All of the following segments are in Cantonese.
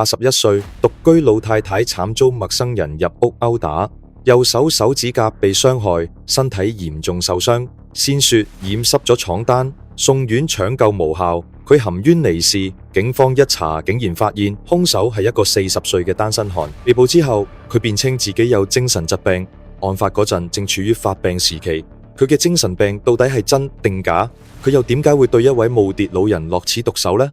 81歲獨居老太太慘遭陌生人入屋毆打，右手手指甲被傷害，身體嚴重受傷，鮮血染濕咗床單，送院搶救無效，佢含冤離世。警方一查竟然發現兇手係一個40歲嘅單身漢。被捕之後，佢辯稱自己有精神疾病，案發嗰陣正處於發病時期。佢嘅精神病到底係真定假？佢又點解會對一位耄耋老人落此毒手呢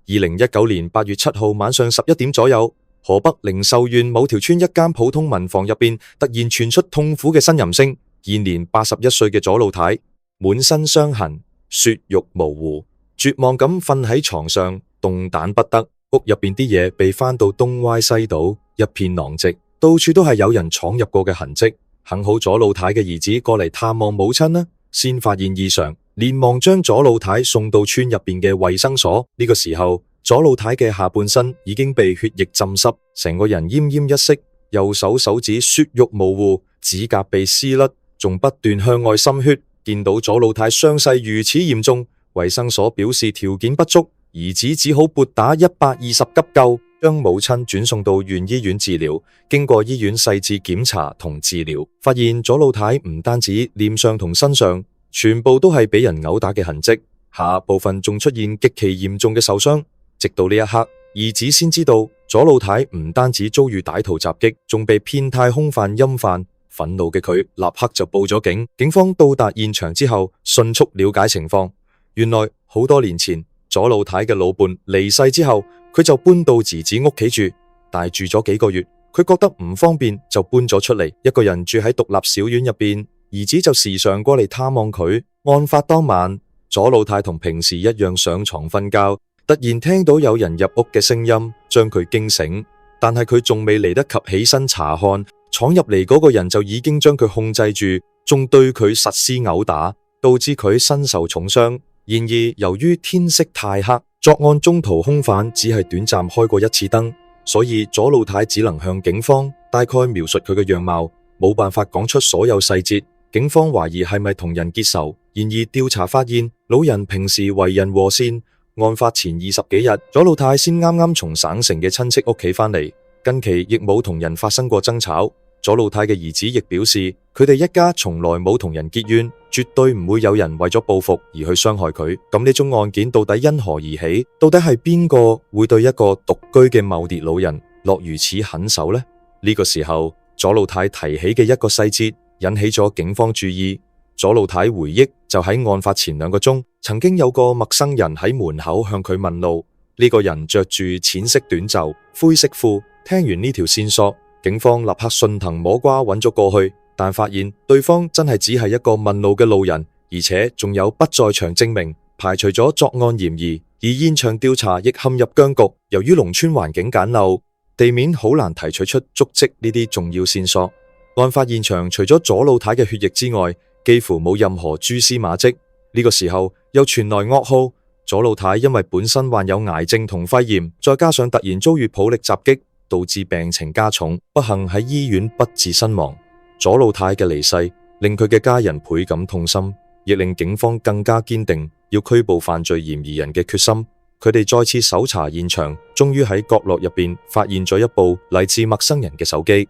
？2019年8月7號晚上11點左右，河北靈壽縣某條村一間普通民房入邊突然傳出痛苦嘅呻吟聲。現年81歲嘅左老太滿身傷痕，血肉模糊，絕望咁瞓喺床上，動彈不得。屋入邊啲嘢被翻到東歪西倒，一片狼藉，到處都係有人闖入過嘅痕跡。幸好左老太嘅兒子過嚟探望母親啦，先發現異常，連忙將左老太送到村入邊嘅衛生所。呢個時候，左老太嘅下半身已經被血液浸濕，成個人奄奄一息，右手手指血肉模糊，指甲被撕甩，仲不斷向外滲血。見到左老太傷勢如此嚴重，衛生所表示條件不足，兒子只好撥打120急救，將母親轉送到縣醫院治療。經過醫院細緻檢查同治療，發現左老太唔單止臉上同身上全部都係俾人毆打嘅痕跡，下部分仲出現極其嚴重嘅受傷。直到呢一刻，兒子先知道左老太唔單止遭遇歹徒襲擊，仲被變態兇犯欽犯。憤怒嘅佢立刻就報咗警。警方到達現場之後，迅速了解情況。原來好多年前左老太嘅老伴離世之後，佢就搬到兒子屋企住，但係住咗幾個月，佢覺得唔方便，就搬咗出嚟，一個人住喺獨立小院入邊。兒子就時常過嚟探望佢。案發當晚，左老太同平時一樣上床瞓覺，突然聽到有人入屋嘅聲音，將佢驚醒。但係佢仲未嚟得及起身查看，闖入嚟嗰個人就已經將佢控制住，仲對佢實施毆打，導致佢身受重傷。然而由於天色太黑，作案中途兇犯只係短暫開過一次燈，所以左老太只能向警方大概描述佢嘅樣貌，冇辦法講出所有細節。警方懷疑係咪同人結仇，然而調查發現老人平時為人和善。案發前20幾日，左老太先啱啱從省城嘅親戚屋企返嚟，近期亦冇同人發生過爭吵。左老太嘅兒子亦表示，佢哋一家從來冇同人結怨，絕對唔會有人為咗報復而去傷害佢。咁呢宗案件到底因何而起？到底係邊個會對一個獨居嘅耄耋老人落如此狠手呢？呢個時候，左老太提起嘅一個細節引起咗警方注意。左老太回憶，就喺案發前2個鐘，曾經有個陌生人喺門口向佢問路。呢個人着住淺色短袖、灰色褲。聽完呢條線索，警方立刻順藤摸瓜揾咗過去，但發現對方真係只係一個問路嘅路人，而且仲有不在場證明，排除咗作案嫌疑。而現場調查亦陷入僵局，由於農村環境簡陋，地面好難提取出足跡呢啲重要線索。案發現場除咗左老太嘅血液之外，幾乎冇任何蛛絲馬跡。呢個時候又傳來噩耗，左老太因為本身患有癌症同肺炎，再加上突然遭遇暴力襲擊，導致病情加重，不幸喺醫院不治身亡。左老太嘅離世令佢嘅家人倍感痛心，亦令警方更加堅定要拘捕犯罪嫌疑人嘅決心。佢哋再次搜查現場，終於喺角落入邊發現咗一部嚟自陌生人嘅手機。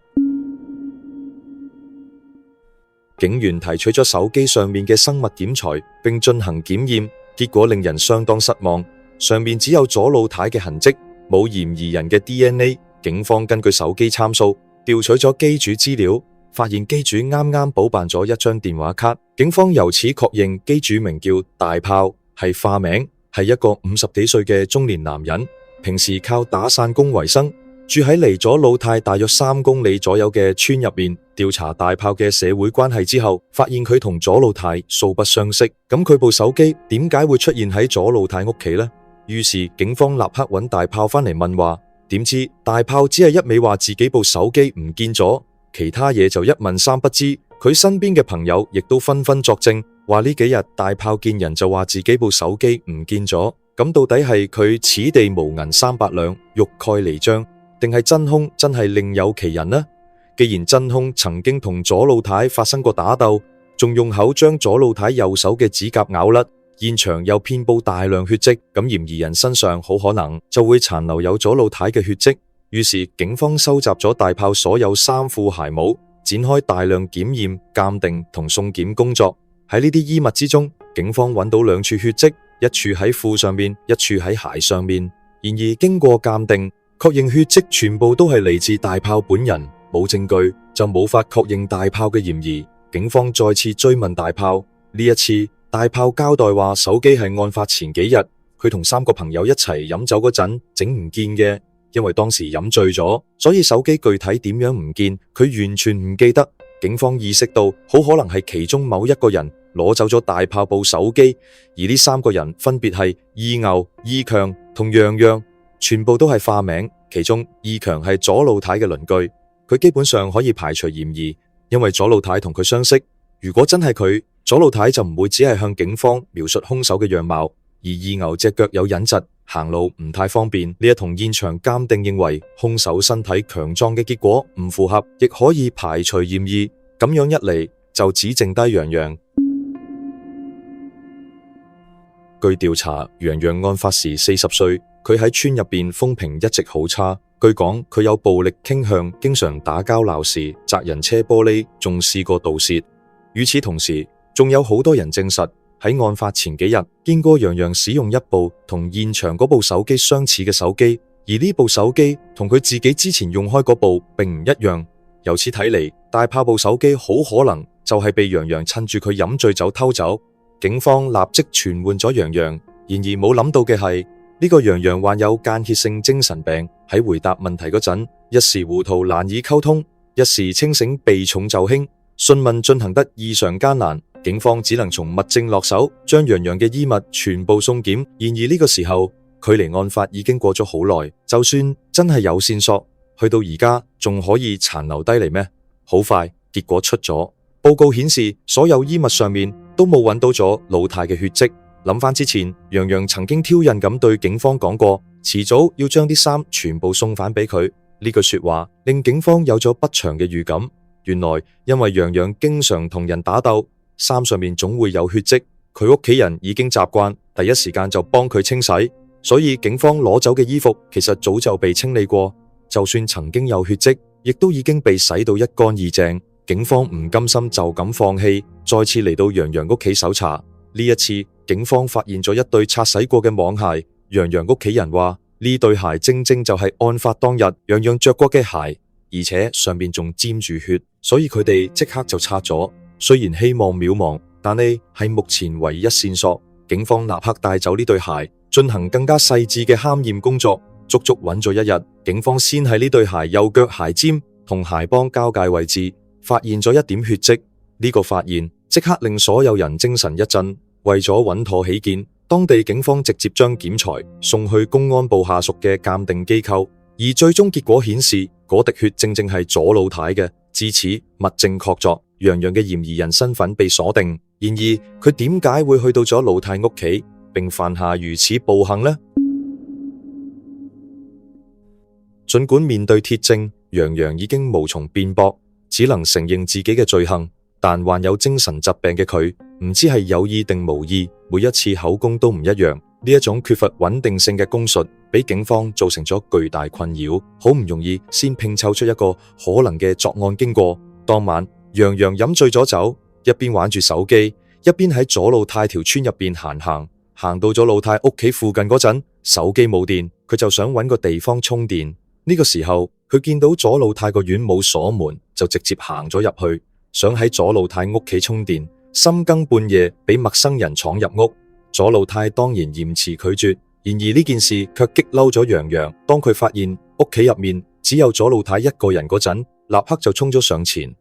警員提取咗手機上面嘅生物檢材，並進行檢驗，結果令人相當失望。上面只有左老太嘅痕跡，冇嫌疑人嘅 DNA。警方根據手機參數調取咗機主資料，發現機主啱啱補辦咗一張電話卡。警方由此確認機主名叫大炮，係化名，係一個50幾歲嘅中年男人，平時靠打散工為生，住喺離左老太大約3公里左右嘅村入面。調查大炮嘅社會關係之後，發現佢同左老太素不相識。咁佢部手機點解會出現喺左老太屋企呢？於是警方立刻揾大炮返嚟問話，點知大炮只係一味話自己部手機唔見咗，其他嘢就一問三不知。佢身邊嘅朋友亦都紛紛作證，話呢幾日大炮見人就話自己部手機唔見咗。咁到底係佢此地無銀300兩，欲蓋彌彰，定係真兇真係另有其人呢？既然真兇曾經同左老太發生過打鬥，仲用口將左老太右手嘅指甲咬甩，現場又遍佈大量血跡，咁嫌疑人身上好可能就會殘留有左老太嘅血跡。於是警方收集咗大炮所有衫褲鞋帽，展開大量檢驗、鑑定同送檢工作。喺呢啲衣物之中，警方揾到2處血跡，一處喺褲上面，一處喺鞋上面。然而經過鑑定，確認血跡全部都係嚟自大炮本人，冇證據就冇法確認大炮嘅嫌疑。警方再次追問大炮，呢一次大炮交代話手機係案發前幾日佢同3個朋友一齊飲酒嗰陣整唔見嘅。因為當時飲醉咗，所以手機具體點樣唔見，佢完全唔記得。警方意識到好可能係其中某一個人攞走咗大炮部手機，而呢3個人分別係二牛、二強同洋洋，全部都係化名。其中二強係左老太嘅鄰居，佢基本上可以排除嫌疑，因為左老太同佢相識。如果真係佢，左老太就唔會只係向警方描述兇手嘅樣貌。而二牛隻腳有隱疾，行路唔太方便，呢一同現場鑑定認為兇手身體強壯嘅結果唔符合，亦可以排除嫌疑。咁樣一嚟就只剩低洋洋。據調查，洋洋案發時40歲，佢喺村入邊風評一直好差。據講佢有暴力傾向，經常打交鬧事，砸人車玻璃，仲試過盜竊。與此同時，仲有好多人證實喺案發前幾日見過洋洋使用一部同現場嗰部手機相似嘅手機，而呢部手機同佢自己之前用開嗰部並唔一樣。由此睇嚟，大炮部手機好可能就係被洋洋趁住佢飲醉酒偷走。警方立即傳喚咗洋洋，然而冇諗到嘅係呢個洋洋患有間歇性精神病，喺回答問題嗰陣一時糊塗難以溝通，一時清醒避重就輕，訊問進行得異常艱難。警方只能從物證落手，將洋洋嘅衣物全部送檢。然而呢個時候，距離案發已經過咗好耐，就算真係有線索，去到而家仲可以殘留低嚟咩？好快，結果出咗，報告顯示所有衣物上面都冇揾到咗老太嘅血跡。諗翻之前，洋洋曾經挑釁咁對警方講過，遲早要將啲衫全部送返俾佢。呢句說話令警方有咗不祥嘅預感。原來因為洋洋經常同人打鬥，衫上面總會有血跡，佢屋企人已經習慣，第一時間就幫佢清洗，所以警方攞走嘅衣服其實早就被清理過，就算曾經有血跡，亦都已經被洗到一乾二淨。警方唔甘心就咁放棄，再次嚟到洋洋屋企搜查。呢一次，警方發現咗一對擦洗過嘅網鞋。洋洋屋企人話呢對鞋正正就係案發當日洋洋着過嘅鞋，而且上面仲沾住血，所以佢哋即刻就拆咗。雖然希望渺茫，但係係目前唯一線索。警方立刻帶走呢對鞋，進行更加細緻嘅勘驗工作。足足揾咗一日，警方先喺呢對鞋右腳鞋尖同鞋幫交界位置發現咗一點血跡。呢個發現即刻令所有人精神一振。為咗穩妥起見，當地警方直接將檢材送去公安部下屬嘅鑑定機構，而最終結果顯示嗰滴血正正係左老太嘅。至此物證確鑿，洋洋嘅嫌疑人身份被鎖定。然而佢點解會去到咗老太屋企，並犯下如此暴行呢？儘管面對鐵證，洋洋已經無從辯駁，只能承認自己嘅罪行。但患有精神疾病嘅佢，唔知係有意定無意，每一次口供都唔一樣。呢一種缺乏穩定性嘅供述，俾警方造成咗巨大困擾，好唔容易先拼湊出一個可能嘅作案經過。當晚，洋洋飲醉咗酒，一邊玩住手機，一邊喺左老太條村入邊行到咗老太屋企附近嗰陣，手機冇電，佢就想揾個地方充電。呢個時候，佢見到左老太個院冇鎖門，就直接行咗入去，想喺左老太屋企充電。深更半夜俾陌生人闖入屋，左老太當然嚴詞拒絕。然而呢件事卻激嬲咗洋洋。當佢發現屋企入面只有左老太一個人嗰陣，立刻就衝咗上前。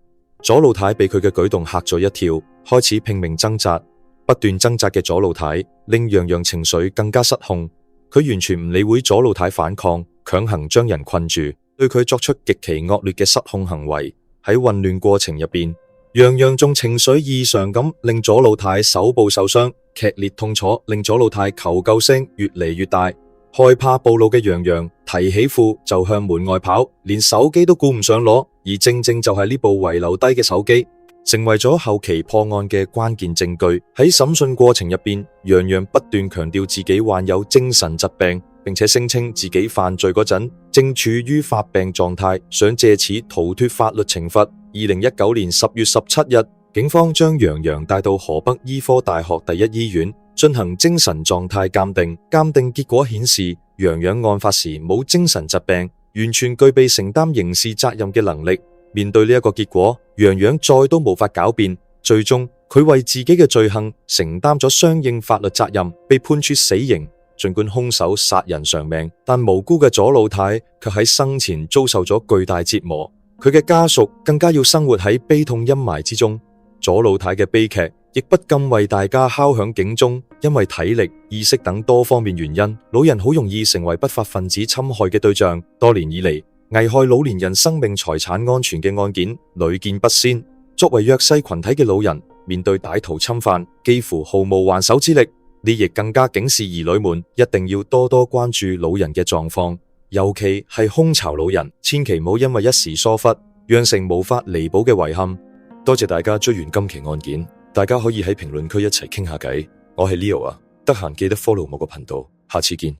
左老太被佢嘅舉動嚇咗一跳，開始拼命掙扎。不斷掙扎嘅左老太令洋洋情緒更加失控，佢完全唔理會左老太反抗，強行將人困住，對佢作出極其惡劣嘅失控行為。喺混亂過程入邊，洋洋仲情緒異常咁令左老太手部受傷，劇烈痛楚令左老太求救聲越嚟越大。害怕暴露嘅洋洋提起褲就向門外跑，連手機都顧唔上攞，而正正就係呢部遺留低嘅手機。成為咗後期破案嘅關鍵證據。喺審訊過程入邊，楊洋不斷強調自己患有精神疾病，並且聲稱自己犯罪嗰陣正處於發病狀態，想借此逃脫法律懲罰。2019年10月17日，警方將楊洋帶到河北醫科大學第一醫院進行精神狀態鑑定，鑑定結果顯示楊洋案發時冇精神疾病，完全具備承擔刑事責任嘅能力。面對呢一個結果，楊洋再都無法狡辯，最終佢為自己嘅罪行承擔咗相應法律責任，被判處死刑。盡管兇手殺人償命，但無辜嘅左老太卻喺生前遭受咗巨大折磨，佢嘅家屬更加要生活喺悲痛陰霾之中。左老太嘅悲劇亦不禁為大家敲響警鐘，因為體力、意識等多方面原因，老人好容易成為不法分子侵害嘅對象。多年以嚟，危害老年人生命財產安全嘅案件屢見不鮮。作為弱勢群體嘅老人，面對歹徒侵犯，幾乎毫無還手之力。呢亦更加警示兒女們，一定要多多關注老人嘅狀況，尤其係空巢老人，千祈唔好因為一時疏忽，釀成無法彌補嘅遺憾。多謝大家追完今期案件，大家可以喺評論區一齊傾下偈。我係 Leo 啊，得閒記得 follow 我個頻道，下次見。